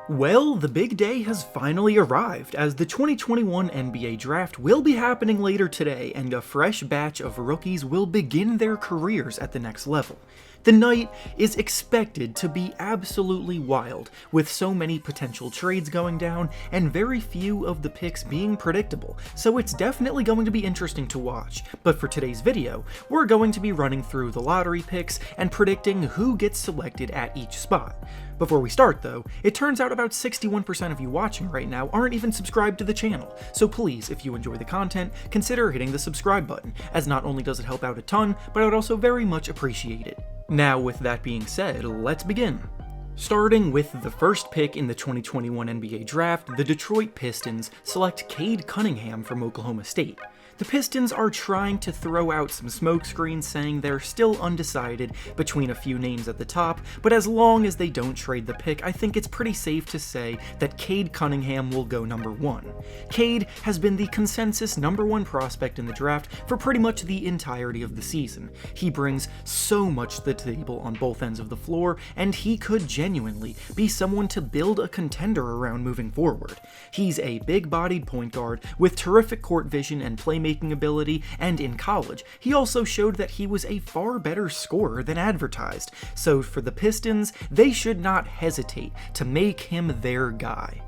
Well, the big day has finally arrived, as the 2021 NBA Draft will be happening later today, and a fresh batch of rookies will begin their careers at the next level. The night is expected to be absolutely wild, with so many potential trades going down, and very few of the picks being predictable, so it's definitely going to be interesting to watch. But for today's video, we're going to be running through the lottery picks and predicting who gets selected at each spot. Before we start though, it turns out about 61% of you watching right now aren't even subscribed to the channel, so please, if you enjoy the content, consider hitting the subscribe button, as not only does it help out a ton, but I would also very much appreciate it. Now with that being said, let's begin. Starting with the first pick in the 2021 NBA Draft, the Detroit Pistons select Cade Cunningham from Oklahoma State. The Pistons are trying to throw out some smokescreens saying they're still undecided between a few names at the top, but as long as they don't trade the pick, I think it's pretty safe to say that Cade Cunningham will go number 1. Cade has been the consensus number 1 prospect in the draft for pretty much the entirety of the season. He brings so much to the table on both ends of the floor, and he could genuinely be someone to build a contender around moving forward. He's a big-bodied point guard with terrific court vision and playmaking ability, and in college, he also showed that he was a far better scorer than advertised, so for the Pistons, they should not hesitate to make him their guy.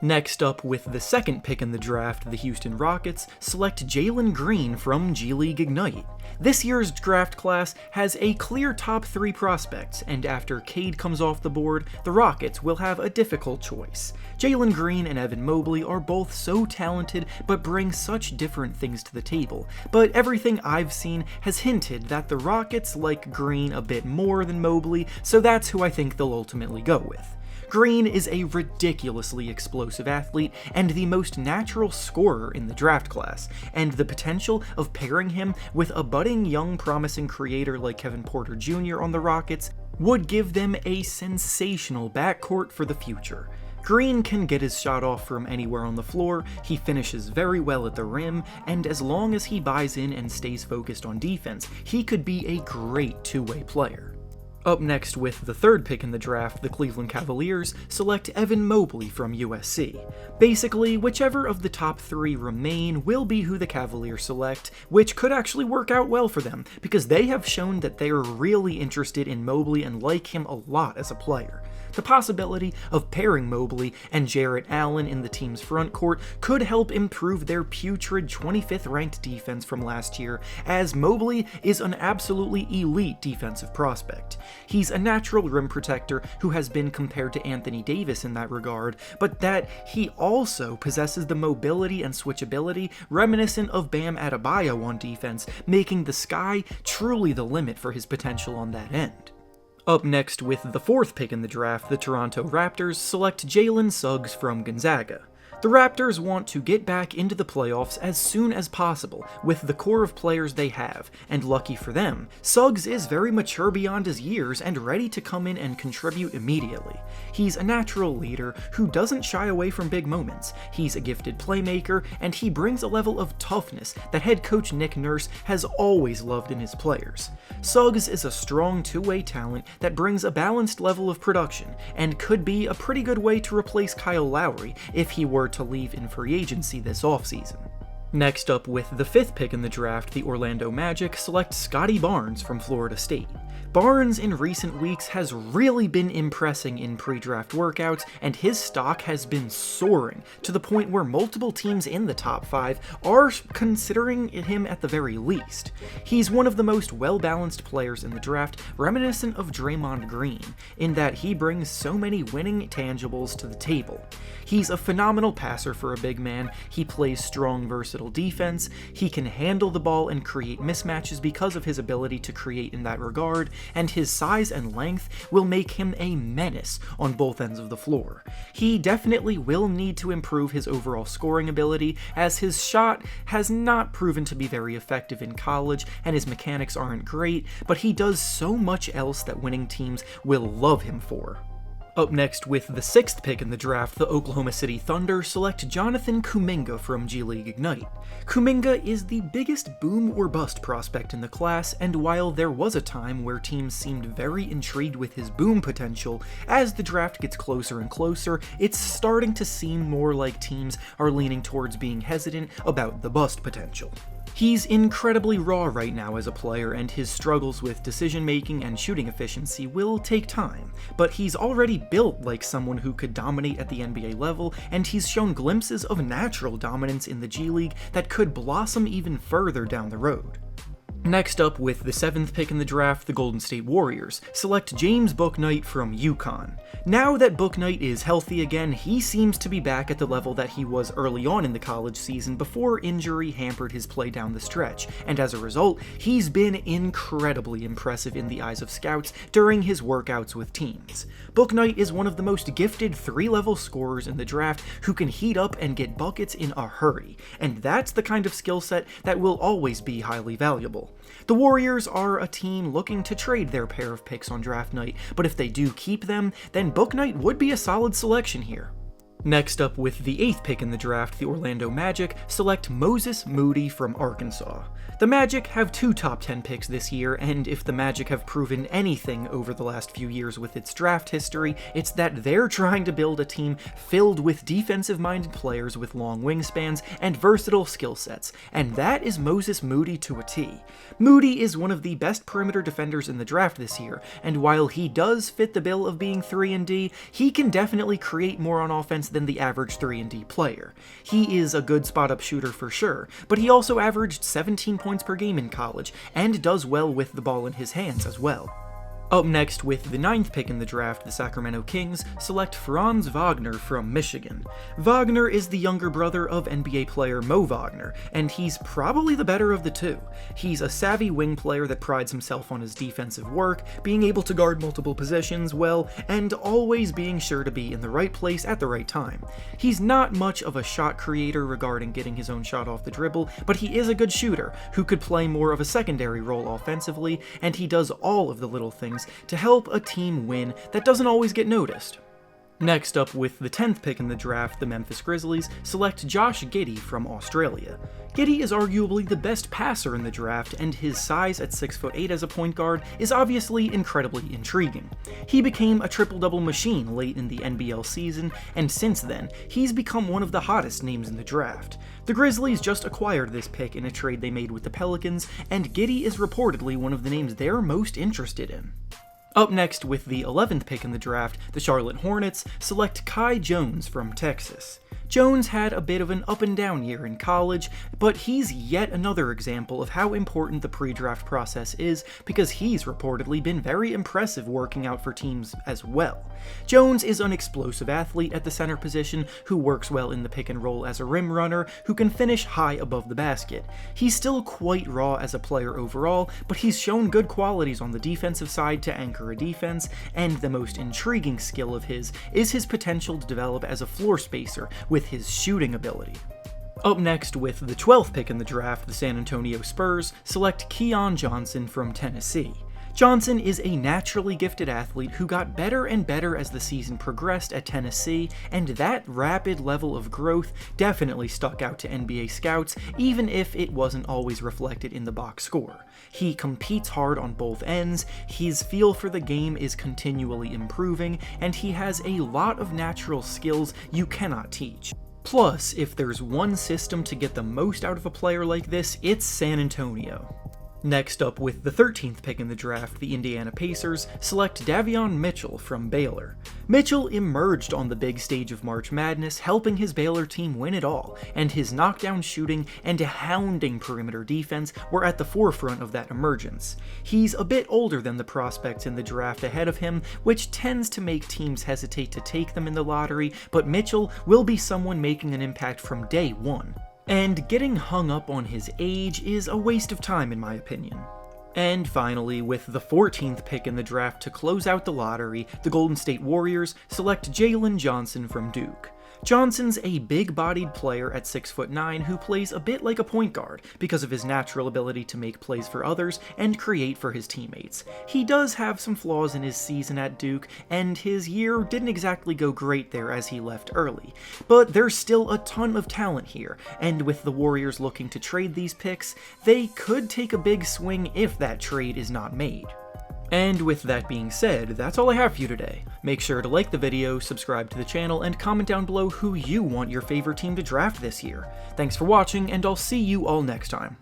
Next up, with the second pick in the draft, the Houston Rockets select Jalen Green from G League Ignite. This year's draft class has a clear top 3 prospects, and after Cade comes off the board, the Rockets will have a difficult choice. Jalen Green and Evan Mobley are both so talented but bring such different things to the table, but everything I've seen has hinted that the Rockets like Green a bit more than Mobley, so that's who I think they'll ultimately go with. Green is a ridiculously explosive athlete and the most natural scorer in the draft class, and the potential of pairing him with a budding young promising creator like Kevin Porter Jr. on the Rockets would give them a sensational backcourt for the future. Green can get his shot off from anywhere on the floor, he finishes very well at the rim, and as long as he buys in and stays focused on defense, he could be a great two-way player. Up next, with the third pick in the draft, the Cleveland Cavaliers select Evan Mobley from USC. Basically, whichever of the top 3 remain will be who the Cavaliers select, which could actually work out well for them, because they have shown that they are really interested in Mobley and like him a lot as a player. The possibility of pairing Mobley and Jarrett Allen in the team's front court could help improve their putrid 25th ranked defense from last year, as Mobley is an absolutely elite defensive prospect. He's a natural rim protector who has been compared to Anthony Davis in that regard, but that he also possesses the mobility and switchability reminiscent of Bam Adebayo on defense, making the sky truly the limit for his potential on that end. Up next, with the fourth pick in the draft, the Toronto Raptors select Jalen Suggs from Gonzaga. The Raptors want to get back into the playoffs as soon as possible with the core of players they have, and lucky for them, Suggs is very mature beyond his years and ready to come in and contribute immediately. He's a natural leader who doesn't shy away from big moments, he's a gifted playmaker, and he brings a level of toughness that head coach Nick Nurse has always loved in his players. Suggs is a strong two-way talent that brings a balanced level of production, and could be a pretty good way to replace Kyle Lowry if he were to leave in free agency this offseason. Next up, with the fifth pick in the draft, the Orlando Magic select Scottie Barnes from Florida State. Barnes in recent weeks has really been impressing in pre-draft workouts, and his stock has been soaring to the point where multiple teams in the top 5 are considering him at the very least. He's one of the most well-balanced players in the draft, reminiscent of Draymond Green, in that he brings so many winning tangibles to the table. He's a phenomenal passer for a big man, he plays strong, versatile defense, he can handle the ball and create mismatches because of his ability to create in that regard, and his size and length will make him a menace on both ends of the floor. He definitely will need to improve his overall scoring ability, as his shot has not proven to be very effective in college and his mechanics aren't great, but he does so much else that winning teams will love him for. Up next with the 6th pick in the draft, the Oklahoma City Thunder select Jonathan Kuminga from G League Ignite. Kuminga is the biggest boom or bust prospect in the class, and while there was a time where teams seemed very intrigued with his boom potential, as the draft gets closer and closer, it's starting to seem more like teams are leaning towards being hesitant about the bust potential. He's incredibly raw right now as a player, and his struggles with decision-making and shooting efficiency will take time, but he's already built like someone who could dominate at the NBA level, and he's shown glimpses of natural dominance in the G League that could blossom even further down the road. Next up, with the 7th pick in the draft, the Golden State Warriors select James Bouknight from UConn. Now that Bouknight is healthy again, he seems to be back at the level that he was early on in the college season before injury hampered his play down the stretch, and as a result, he's been incredibly impressive in the eyes of scouts during his workouts with teams. Bouknight is one of the most gifted 3-level scorers in the draft who can heat up and get buckets in a hurry, and that's the kind of skill set that will always be highly valuable. The Warriors are a team looking to trade their pair of picks on draft night, but if they do keep them, then Bouknight would be a solid selection here. Next up, with the 8th pick in the draft, the Orlando Magic select Moses Moody from Arkansas. The Magic have 2 top 10 picks this year, and if the Magic have proven anything over the last few years with its draft history, it's that they're trying to build a team filled with defensive-minded players with long wingspans and versatile skill sets, and that is Moses Moody to a T. Moody is one of the best perimeter defenders in the draft this year, and while he does fit the bill of being 3-and-D, he can definitely create more on offense than the average 3-and-D player. He is a good spot-up shooter for sure, but he also averaged 17 points per game in college, and does well with the ball in his hands as well. Up next, with the 9th pick in the draft, the Sacramento Kings select Franz Wagner from Michigan. Wagner is the younger brother of NBA player Mo Wagner, and he's probably the better of the two. He's a savvy wing player that prides himself on his defensive work, being able to guard multiple positions well, and always being sure to be in the right place at the right time. He's not much of a shot creator regarding getting his own shot off the dribble, but he is a good shooter who could play more of a secondary role offensively, and he does all of the little things to help a team win that doesn't always get noticed. Next up, with the 10th pick in the draft, the Memphis Grizzlies select Josh Giddey from Australia. Giddey is arguably the best passer in the draft, and his size at 6'8" as a point guard is obviously incredibly intriguing. He became a triple-double machine late in the NBL season, and since then, he's become one of the hottest names in the draft. The Grizzlies just acquired this pick in a trade they made with the Pelicans, and Giddey is reportedly one of the names they're most interested in. Up next, with the 11th pick in the draft, the Charlotte Hornets select Kai Jones from Texas. Jones had a bit of an up-and-down year in college, but he's yet another example of how important the pre-draft process is, because he's reportedly been very impressive working out for teams as well. Jones is an explosive athlete at the center position who works well in the pick-and-roll as a rim runner who can finish high above the basket. He's still quite raw as a player overall, but he's shown good qualities on the defensive side to anchor a defense, and the most intriguing skill of his is his potential to develop as a floor spacer with his shooting ability. Up next, with the 12th pick in the draft, the San Antonio Spurs select Davion Johnson from Tennessee. Johnson is a naturally gifted athlete who got better and better as the season progressed at Tennessee, and that rapid level of growth definitely stuck out to NBA scouts, even if it wasn't always reflected in the box score. He competes hard on both ends, his feel for the game is continually improving, and he has a lot of natural skills you cannot teach. Plus, if there's one system to get the most out of a player like this, it's San Antonio. Next up, with the 13th pick in the draft, the Indiana Pacers select Davion Mitchell from Baylor. Mitchell emerged on the big stage of March Madness, helping his Baylor team win it all, and his knockdown shooting and hounding perimeter defense were at the forefront of that emergence. He's a bit older than the prospects in the draft ahead of him, which tends to make teams hesitate to take them in the lottery, but Mitchell will be someone making an impact from day one. And getting hung up on his age is a waste of time in my opinion. And finally, with the 14th pick in the draft to close out the lottery, the Golden State Warriors select Jalen Johnson from Duke. Johnson's a big-bodied player at 6'9" who plays a bit like a point guard because of his natural ability to make plays for others and create for his teammates. He does have some flaws in his season at Duke, and his year didn't exactly go great there as he left early, but there's still a ton of talent here, and with the Warriors looking to trade these picks, they could take a big swing if that trade is not made. And with that being said, that's all I have for you today. Make sure to like the video, subscribe to the channel, and comment down below who you want your favorite team to draft this year. Thanks for watching, and I'll see you all next time.